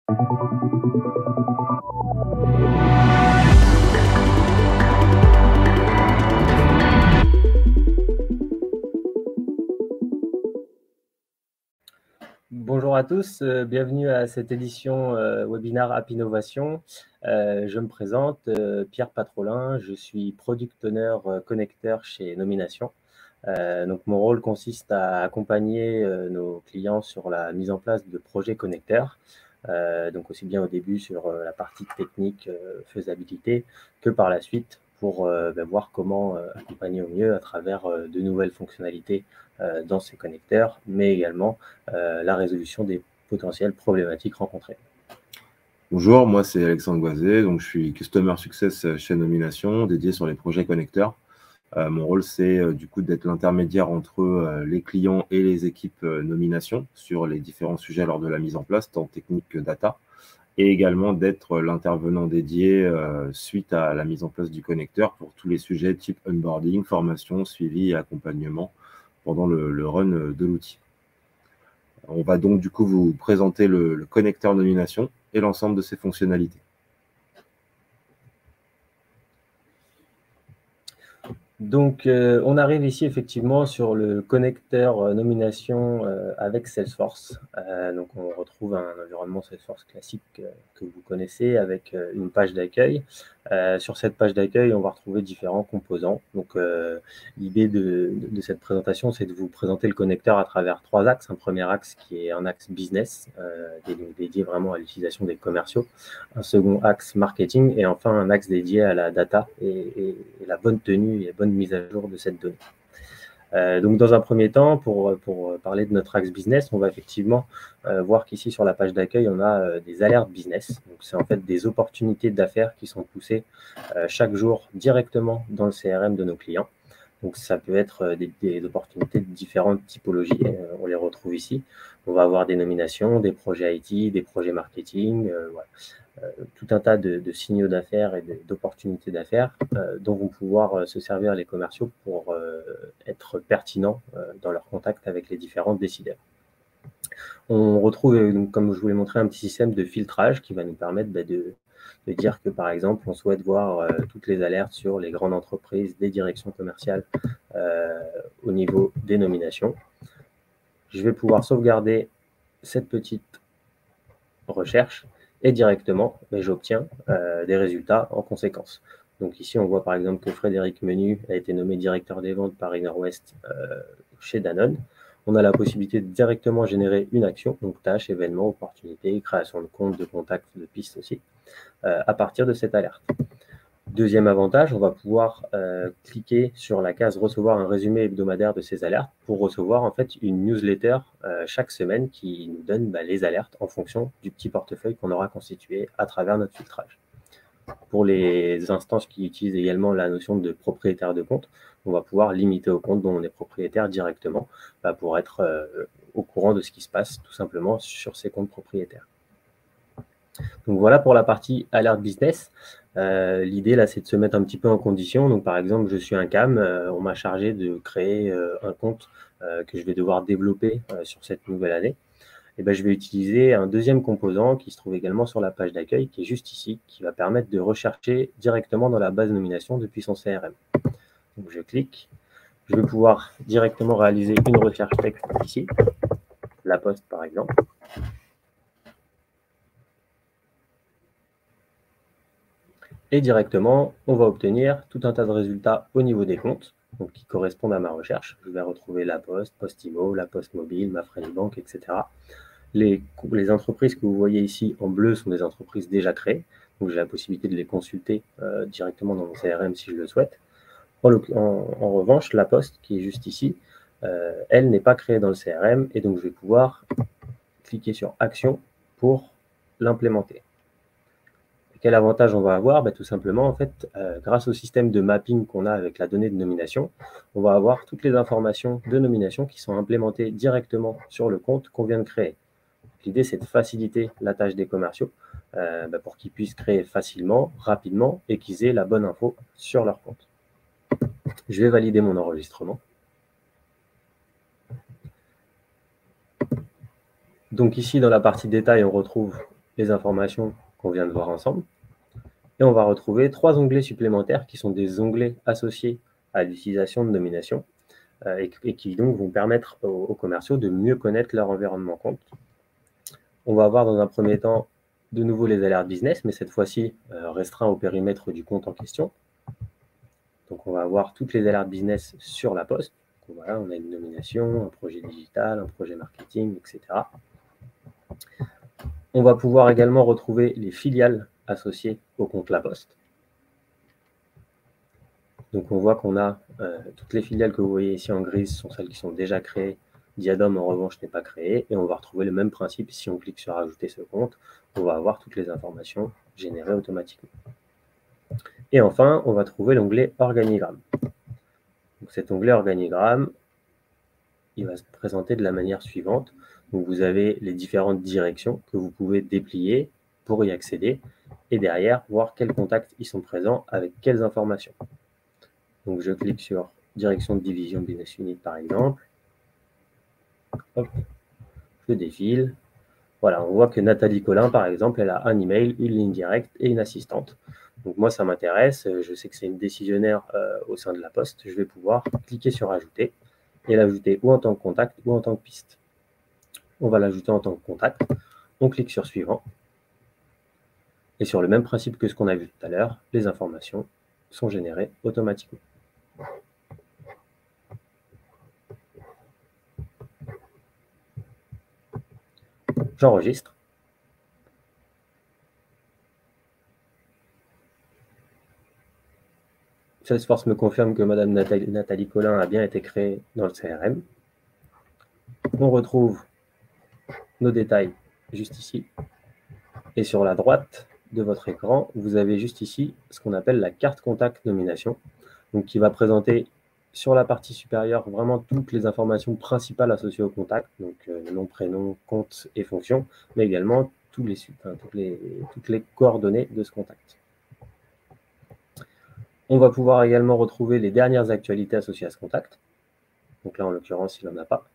Bonjour à tous, bienvenue à cette édition webinaire App Innovation. Je me présente, Pierre Patrolin, je suis Product Owner connecteur chez Nomination. Donc mon rôle consiste à accompagner nos clients sur la mise en place de projets connecteurs, donc aussi bien au début sur la partie technique, faisabilité, que par la suite pour voir comment accompagner au mieux à travers de nouvelles fonctionnalités dans ces connecteurs, mais également la résolution des potentielles problématiques rencontrées. Bonjour, moi c'est Alexandre Goisé, donc je suis Customer Success chez Nomination, dédié sur les projets connecteurs. Mon rôle c'est du coup d'être l'intermédiaire entre les clients et les équipes Nomination sur les différents sujets lors de la mise en place, tant technique que data, et également d'être l'intervenant dédié suite à la mise en place du connecteur pour tous les sujets type onboarding, formation, suivi et accompagnement pendant le run de l'outil. On va donc du coup vous présenter le connecteur Nomination et l'ensemble de ses fonctionnalités. Donc, on arrive ici effectivement sur le connecteur Nomination avec Salesforce. Donc, on retrouve un environnement Salesforce classique que vous connaissez avec une page d'accueil. Sur cette page d'accueil, on va retrouver différents composants. Donc, l'idée de cette présentation, c'est de vous présenter le connecteur à travers 3 axes. Un premier axe qui est un axe business, dédié vraiment à l'utilisation des commerciaux. Un second axe marketing et enfin un axe dédié à la data et la bonne tenue et la bonne mise à jour de cette donnée. Donc dans un premier temps, pour parler de notre axe business, on va effectivement voir qu'ici sur la page d'accueil, on a des alertes business. Donc c'est en fait des opportunités d'affaires qui sont poussées chaque jour directement dans le CRM de nos clients. Donc ça peut être des opportunités de différentes typologies, on les retrouve ici. On va avoir des nominations, des projets IT, des projets marketing, voilà. Tout un tas de signaux d'affaires et d'opportunités d'affaires dont vont pouvoir se servir les commerciaux pour être pertinents dans leur contact avec les différents décideurs. On retrouve, donc, comme je vous l'ai montré, un petit système de filtrage qui va nous permettre de dire que, par exemple, on souhaite voir toutes les alertes sur les grandes entreprises, des directions commerciales au niveau des nominations. Je vais pouvoir sauvegarder cette petite recherche et directement, j'obtiens des résultats en conséquence. Donc ici, on voit par exemple que Frédéric Menu a été nommé directeur des ventes par Innerwest chez Danone. On a la possibilité de directement générer une action, donc tâche, événement, opportunité, création de compte, de contact, de piste aussi, à partir de cette alerte. Deuxième avantage, on va pouvoir cliquer sur la case « Recevoir un résumé hebdomadaire de ces alertes » pour recevoir en fait une newsletter chaque semaine qui nous donne les alertes en fonction du petit portefeuille qu'on aura constitué à travers notre filtrage. Pour les instances qui utilisent également la notion de propriétaire de compte, on va pouvoir limiter au compte dont on est propriétaire directement pour être au courant de ce qui se passe tout simplement sur ces comptes propriétaires. Donc voilà pour la partie alerte business. L'idée là, c'est de se mettre un petit peu en condition. Donc par exemple, je suis un CAM, on m'a chargé de créer un compte que je vais devoir développer sur cette nouvelle année. Et je vais utiliser un deuxième composant qui se trouve également sur la page d'accueil, qui est juste ici, qui va permettre de rechercher directement dans la base nomination depuis son CRM. Donc je clique, je vais pouvoir directement réaliser une recherche texte ici, la poste par exemple. Et directement, on va obtenir tout un tas de résultats au niveau des comptes, donc qui correspondent à ma recherche. Je vais retrouver la Poste, Postimo, la Poste Mobile, ma French Bank, etc. Les entreprises que vous voyez ici en bleu sont des entreprises déjà créées, donc j'ai la possibilité de les consulter directement dans mon CRM si je le souhaite. En revanche, la Poste, qui est juste ici, elle n'est pas créée dans le CRM, et donc je vais pouvoir cliquer sur Action pour l'implémenter. Quel avantage on va avoir? Tout simplement, en fait, grâce au système de mapping qu'on a avec la donnée de nomination, on va avoir toutes les informations de nomination qui sont implémentées directement sur le compte qu'on vient de créer. L'idée, c'est de faciliter la tâche des commerciaux pour qu'ils puissent créer facilement, rapidement et qu'ils aient la bonne info sur leur compte. Je vais valider mon enregistrement. Donc ici, dans la partie détail, on retrouve les informations qu'on vient de voir ensemble. Et on va retrouver 3 onglets supplémentaires qui sont des onglets associés à l'utilisation de nomination et qui donc vont permettre aux commerciaux de mieux connaître leur environnement compte. On va avoir dans un premier temps de nouveau les alertes business, mais cette fois-ci restreint au périmètre du compte en question. Donc on va avoir toutes les alertes business sur la poste. Donc, voilà, on a une nomination, un projet digital, un projet marketing, etc. On va pouvoir également retrouver les filiales associées au compte La Poste. Donc on voit qu'on a toutes les filiales que vous voyez ici en grise sont celles qui sont déjà créées. Diadome en revanche n'est pas créé et on va retrouver le même principe si on clique sur ajouter ce compte. On va avoir toutes les informations générées automatiquement. Et enfin, on va trouver l'onglet organigramme. Donc cet onglet organigramme, il va se présenter de la manière suivante. Donc vous avez les différentes directions que vous pouvez déplier pour y accéder et derrière voir quels contacts y sont présents avec quelles informations. Donc je clique sur direction de division business unit par exemple. Hop, je défile. Voilà, on voit que Nathalie Collin par exemple, elle a un email, une ligne directe et une assistante. Donc moi ça m'intéresse, je sais que c'est une décisionnaire au sein de la Poste, je vais pouvoir cliquer sur ajouter et l'ajouter ou en tant que contact ou en tant que piste. On va l'ajouter en tant que contact, on clique sur suivant et sur le même principe que ce qu'on a vu tout à l'heure, les informations sont générées automatiquement. J'enregistre. Salesforce me confirme que Madame Nathalie Collin a bien été créée dans le CRM. On retrouve nos détails juste ici. Et sur la droite de votre écran, vous avez juste ici ce qu'on appelle la carte contact nomination, donc qui va présenter sur la partie supérieure vraiment toutes les informations principales associées au contact, donc nom, prénom, compte et fonction, mais également toutes les coordonnées de ce contact. On va pouvoir également retrouver les dernières actualités associées à ce contact. Donc là, en l'occurrence, il n'en a pas.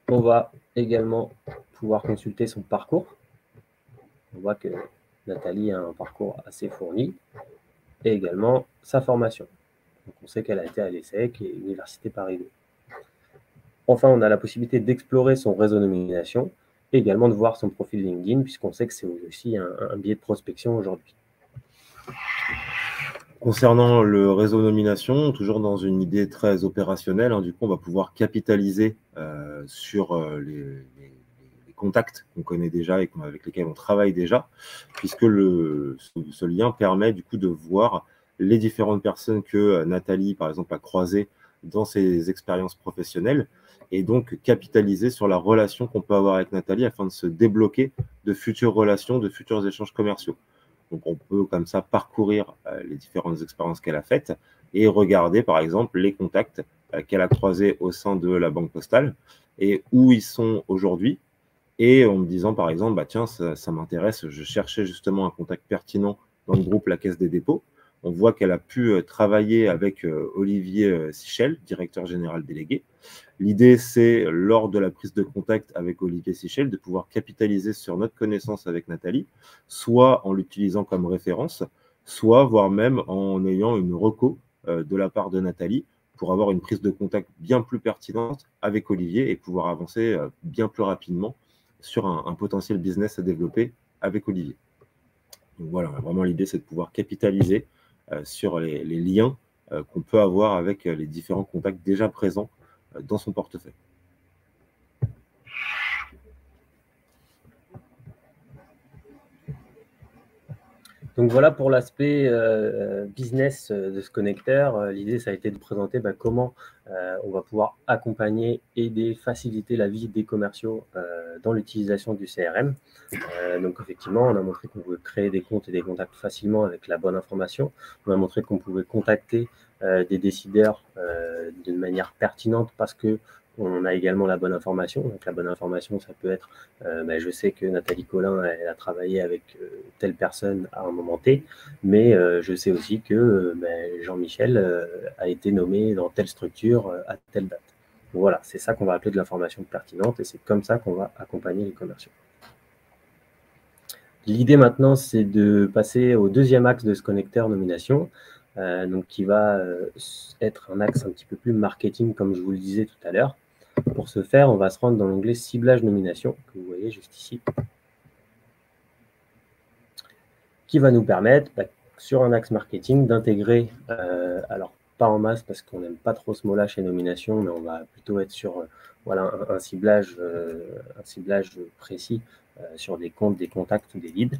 On va également pouvoir consulter son parcours. On voit que Nathalie a un parcours assez fourni. Et également sa formation. Donc on sait qu'elle a été à l'ESSEC et Université Paris 2. Enfin, on a la possibilité d'explorer son réseau nomination et également de voir son profil LinkedIn, puisqu'on sait que c'est aussi un biais de prospection aujourd'hui. Concernant le réseau nomination, toujours dans une idée très opérationnelle, du coup, on va pouvoir capitaliser sur les contacts qu'on connaît déjà et avec lesquels on travaille déjà, puisque ce lien permet du coup de voir les différentes personnes que Nathalie, par exemple, a croisées dans ses expériences professionnelles et donc capitaliser sur la relation qu'on peut avoir avec Nathalie afin de se débloquer de futures relations, de futurs échanges commerciaux. Donc, on peut comme ça parcourir les différentes expériences qu'elle a faites et regarder, par exemple, les contacts qu'elle a croisés au sein de la Banque Postale et où ils sont aujourd'hui. Et en me disant, par exemple, bah, tiens, ça m'intéresse, je cherchais justement un contact pertinent dans le groupe La Caisse des Dépôts. On voit qu'elle a pu travailler avec Olivier Sichel, directeur général délégué. L'idée, c'est, lors de la prise de contact avec Olivier Sichel, de pouvoir capitaliser sur notre connaissance avec Nathalie, soit en l'utilisant comme référence, soit, voire même en ayant une reco de la part de Nathalie pour avoir une prise de contact bien plus pertinente avec Olivier et pouvoir avancer bien plus rapidement sur un potentiel business à développer avec Olivier. Donc voilà, vraiment l'idée, c'est de pouvoir capitaliser sur les liens qu'on peut avoir avec les différents contacts déjà présents dans son portefeuille. Donc voilà pour l'aspect business de ce connecteur. L'idée, ça a été de présenter comment on va pouvoir accompagner, aider, faciliter la vie des commerciaux dans l'utilisation du CRM. Donc effectivement, on a montré qu'on pouvait créer des comptes et des contacts facilement avec la bonne information. On a montré qu'on pouvait contacter des décideurs d'une manière pertinente parce que on a également la bonne information. Donc la bonne information, ça peut être je sais que Nathalie Collin, elle a travaillé avec telle personne à un moment T, mais je sais aussi que Jean-Michel a été nommé dans telle structure à telle date. Donc voilà, c'est ça qu'on va appeler de l'information pertinente et c'est comme ça qu'on va accompagner les commerciaux. L'idée maintenant, c'est de passer au deuxième axe de ce connecteur nomination, donc qui va être un axe un petit peu plus marketing, comme je vous le disais tout à l'heure. Pour ce faire, on va se rendre dans l'onglet ciblage nomination, que vous voyez juste ici, qui va nous permettre, sur un axe marketing, d'intégrer, alors pas en masse parce qu'on n'aime pas trop ce mot-là chez nomination, mais on va plutôt être sur voilà, un ciblage précis sur des comptes, des contacts ou des leads,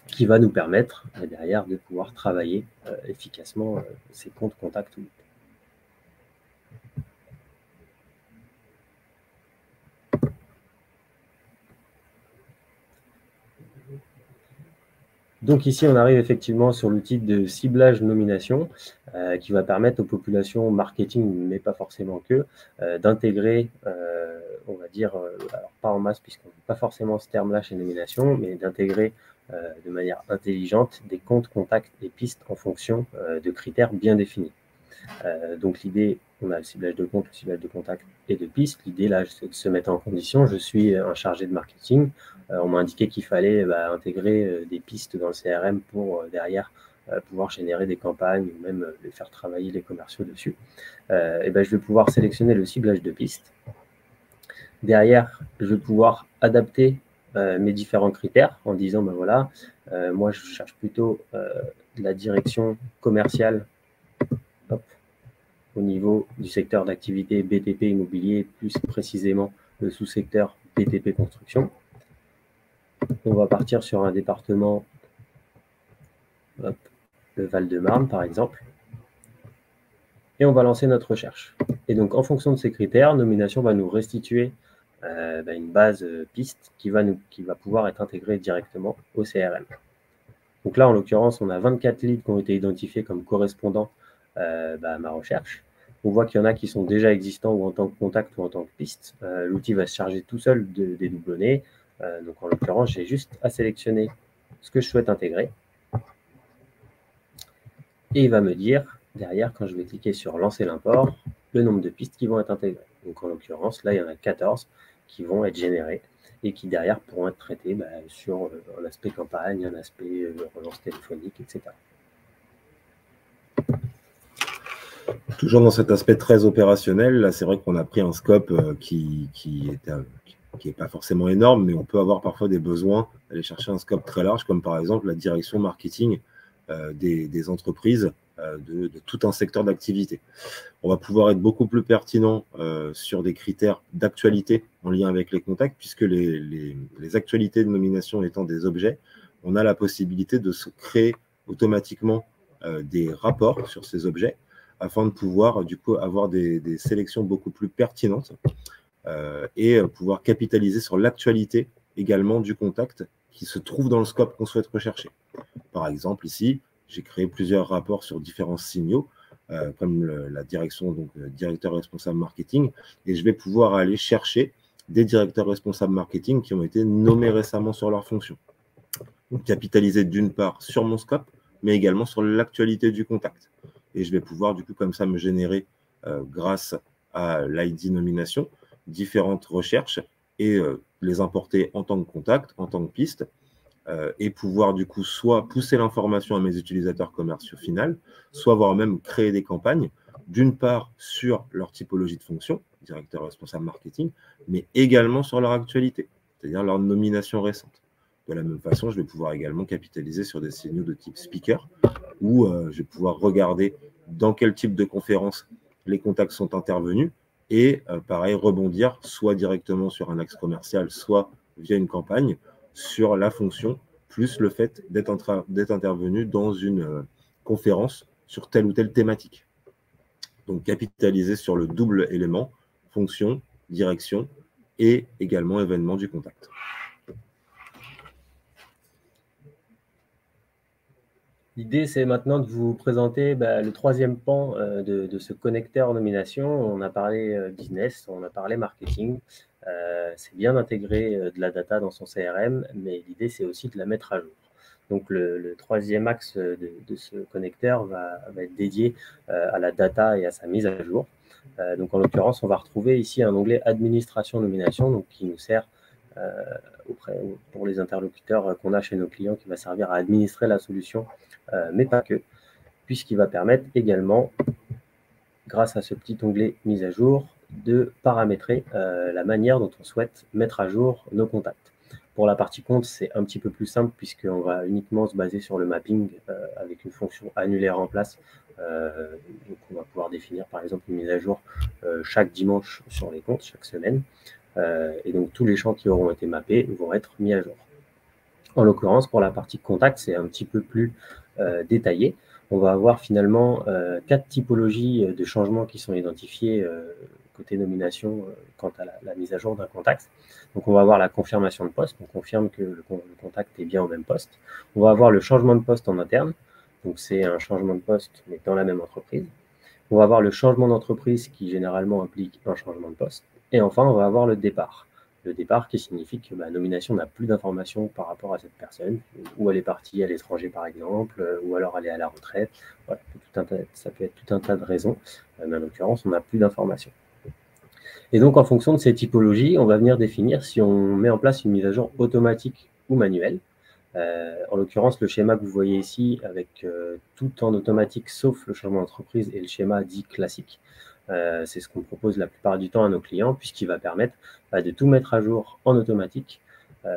qui va nous permettre derrière de pouvoir travailler efficacement ces comptes, contacts ou leads. Donc ici, on arrive effectivement sur l'outil de ciblage nomination qui va permettre aux populations marketing, mais pas forcément que, d'intégrer, on va dire, alors pas en masse puisqu'on n'a pas forcément ce terme-là chez nomination, mais d'intégrer de manière intelligente des comptes, contacts et pistes en fonction de critères bien définis. Donc l'idée, on a le ciblage de compte, le ciblage de contact et de piste. L'idée là, c'est de se mettre en condition. Je suis un chargé de marketing. On m'a indiqué qu'il fallait intégrer des pistes dans le CRM pour derrière pouvoir générer des campagnes ou même faire travailler les commerciaux dessus. Et je vais pouvoir sélectionner le ciblage de pistes. Derrière, je vais pouvoir adapter mes différents critères en disant, voilà, moi je cherche plutôt la direction commerciale. Hop, au niveau du secteur d'activité BTP immobilier, plus précisément le sous-secteur BTP construction. On va partir sur un département, hop, le Val-de-Marne par exemple, et on va lancer notre recherche. Et donc en fonction de ces critères, Nomination va nous restituer une base piste qui va pouvoir être intégrée directement au CRM. Donc là, en l'occurrence, on a 24 leads qui ont été identifiés comme correspondants à ma recherche. On voit qu'il y en a qui sont déjà existants ou en tant que contact ou en tant que piste. L'outil va se charger tout seul des doublonnés. Donc en l'occurrence, j'ai juste à sélectionner ce que je souhaite intégrer. Et il va me dire, derrière, quand je vais cliquer sur lancer l'import, le nombre de pistes qui vont être intégrées. Donc en l'occurrence, là, il y en a 14 qui vont être générées et qui derrière pourront être traitées sur un aspect campagne, un aspect relance téléphonique, etc. Toujours dans cet aspect très opérationnel, là c'est vrai qu'on a pris un scope qui n'est pas forcément énorme, mais on peut avoir parfois des besoins d'aller chercher un scope très large, comme par exemple la direction marketing des entreprises de tout un secteur d'activité. On va pouvoir être beaucoup plus pertinent sur des critères d'actualité en lien avec les contacts, puisque les actualités de nomination étant des objets, on a la possibilité de se créer automatiquement des rapports sur ces objets, afin de pouvoir du coup avoir des sélections beaucoup plus pertinentes et pouvoir capitaliser sur l'actualité également du contact qui se trouve dans le scope qu'on souhaite rechercher. Par exemple, ici, j'ai créé plusieurs rapports sur différents signaux, comme la direction, donc directeur responsable marketing, et je vais pouvoir aller chercher des directeurs responsables marketing qui ont été nommés récemment sur leur fonction. Donc, capitaliser d'une part sur mon scope, mais également sur l'actualité du contact. Et je vais pouvoir, du coup, comme ça, me générer, grâce à l'ID nomination, différentes recherches et les importer en tant que contact, en tant que piste, et pouvoir, du coup, soit pousser l'information à mes utilisateurs commerciaux finaux, soit voire même créer des campagnes, d'une part sur leur typologie de fonction, directeur responsable marketing, mais également sur leur actualité, c'est-à-dire leur nomination récente. De la même façon, je vais pouvoir également capitaliser sur des signaux de type speaker, où je vais pouvoir regarder dans quel type de conférence les contacts sont intervenus et pareil, rebondir soit directement sur un axe commercial, soit via une campagne sur la fonction, plus le fait d'être intervenu dans une conférence sur telle ou telle thématique. Donc capitaliser sur le double élément, fonction, direction et également événement du contact. L'idée, c'est maintenant de vous présenter le troisième pan de ce connecteur nomination. On a parlé business, on a parlé marketing. C'est bien d'intégrer de la data dans son CRM, mais l'idée, c'est aussi de la mettre à jour. Donc, le troisième axe de ce connecteur va être dédié à la data et à sa mise à jour. Donc, en l'occurrence, on va retrouver ici un onglet administration nomination, donc qui nous sert pour les interlocuteurs qu'on a chez nos clients, qui va servir à administrer la solution, mais pas que, puisqu'il va permettre également, grâce à ce petit onglet mise à jour, de paramétrer la manière dont on souhaite mettre à jour nos contacts. Pour la partie compte, c'est un petit peu plus simple puisqu'on va uniquement se baser sur le mapping avec une fonction annulaire en place. Donc on va pouvoir définir par exemple une mise à jour chaque dimanche sur les comptes, chaque semaine. Et donc tous les champs qui auront été mappés vont être mis à jour. En l'occurrence, pour la partie contact, c'est un petit peu plus détaillé. On va avoir finalement 4 typologies de changements qui sont identifiées côté nomination quant à la mise à jour d'un contact. Donc on va avoir la confirmation de poste, on confirme que le contact est bien au même poste. On va avoir le changement de poste en interne, donc c'est un changement de poste mais dans la même entreprise. On va avoir le changement d'entreprise qui généralement implique un changement de poste. Et enfin, on va avoir le départ. Le départ qui signifie que la nomination n'a plus d'informations par rapport à cette personne, ou elle est partie à l'étranger par exemple, ou alors elle est à la retraite. Voilà, ça peut être tout un tas de raisons, mais en l'occurrence, on n'a plus d'informations. Et donc, en fonction de ces typologies, on va venir définir si on met en place une mise à jour automatique ou manuelle. En l'occurrence, le schéma que vous voyez ici, avec tout en automatique sauf le changement d'entreprise et le schéma dit classique, c'est ce qu'on propose la plupart du temps à nos clients, puisqu'il va permettre de tout mettre à jour en automatique,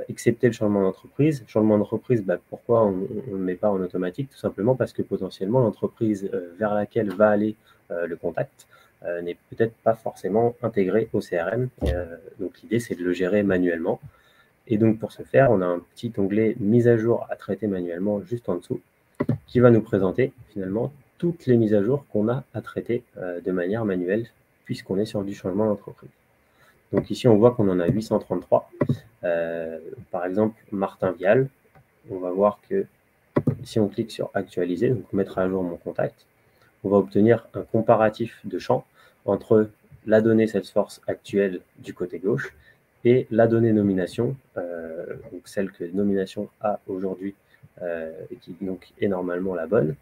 excepté le changement d'entreprise. Changement d'entreprise, pourquoi on ne le met pas en automatique? Tout simplement parce que potentiellement, l'entreprise vers laquelle va aller le contact n'est peut-être pas forcément intégrée au CRM. Donc l'idée, c'est de le gérer manuellement. Et donc, pour ce faire, on a un petit onglet mise à jour à traiter manuellement juste en dessous, qui va nous présenter finalement toutes les mises à jour qu'on a à traiter de manière manuelle, puisqu'on est sur du changement d'entreprise. Donc ici, on voit qu'on en a 833. Par exemple, Martin Vial, on va voir que si on clique sur actualiser, donc mettre à jour mon contact, on va obtenir un comparatif de champs entre la donnée Salesforce actuelle du côté gauche et la donnée nomination, donc celle que nomination a aujourd'hui et qui donc est normalement la bonne,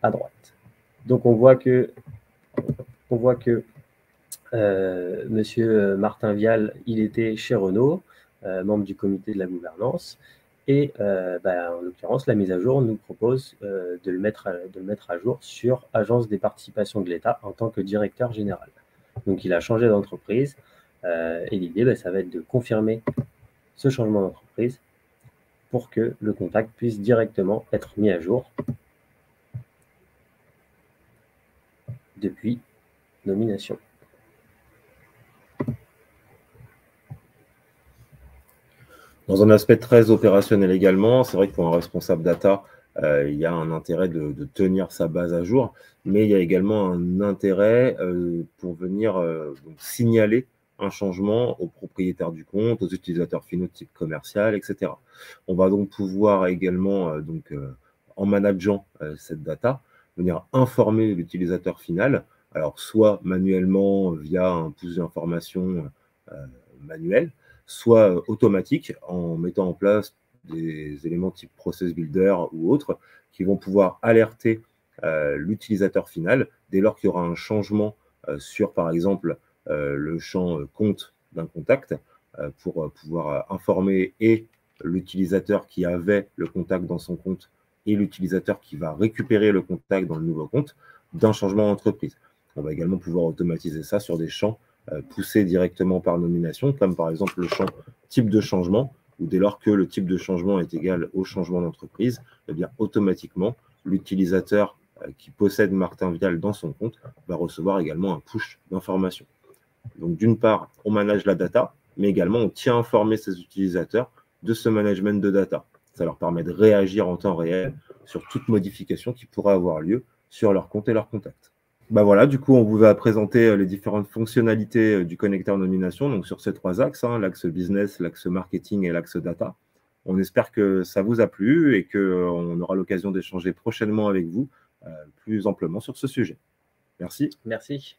à droite. Donc on voit que Monsieur Martin Vial, il était chez Renault, membre du comité de la gouvernance, et en l'occurrence, la mise à jour nous propose de le mettre à jour sur Agence des participations de l'État en tant que directeur général. Donc il a changé d'entreprise, et l'idée, ça va être de confirmer ce changement d'entreprise pour que le contact puisse directement être mis à jour depuis nomination. Dans un aspect très opérationnel également, c'est vrai que pour un responsable data, il y a un intérêt de tenir sa base à jour, mais il y a également un intérêt pour venir donc signaler un changement aux propriétaires du compte, aux utilisateurs finaux de type commercial, etc. On va donc pouvoir également, en manageant cette data, venir informer l'utilisateur final, alors soit manuellement via un pouce d'information manuel, soit automatique en mettant en place des éléments type Process Builder ou autres qui vont pouvoir alerter l'utilisateur final dès lors qu'il y aura un changement sur, par exemple, le champ compte d'un contact pour pouvoir informer et l'utilisateur qui avait le contact dans son compte et l'utilisateur qui va récupérer le contact dans le nouveau compte d'un changement d'entreprise. On va également pouvoir automatiser ça sur des champs poussés directement par nomination, comme par exemple le champ type de changement, où dès lors que le type de changement est égal au changement d'entreprise, eh bien automatiquement, l'utilisateur qui possède Martin Vial dans son compte va recevoir également un push d'information. Donc d'une part, on manage la data, mais également on tient à informer ses utilisateurs de ce management de data. Ça leur permet de réagir en temps réel sur toute modification qui pourrait avoir lieu sur leur compte et leur contact. Voilà, du coup, on vous a présenté les différentes fonctionnalités du connecteur nomination, donc sur ces 3 axes, l'axe business, l'axe marketing et l'axe data. On espère que ça vous a plu et qu'on aura l'occasion d'échanger prochainement avec vous plus amplement sur ce sujet. Merci. Merci.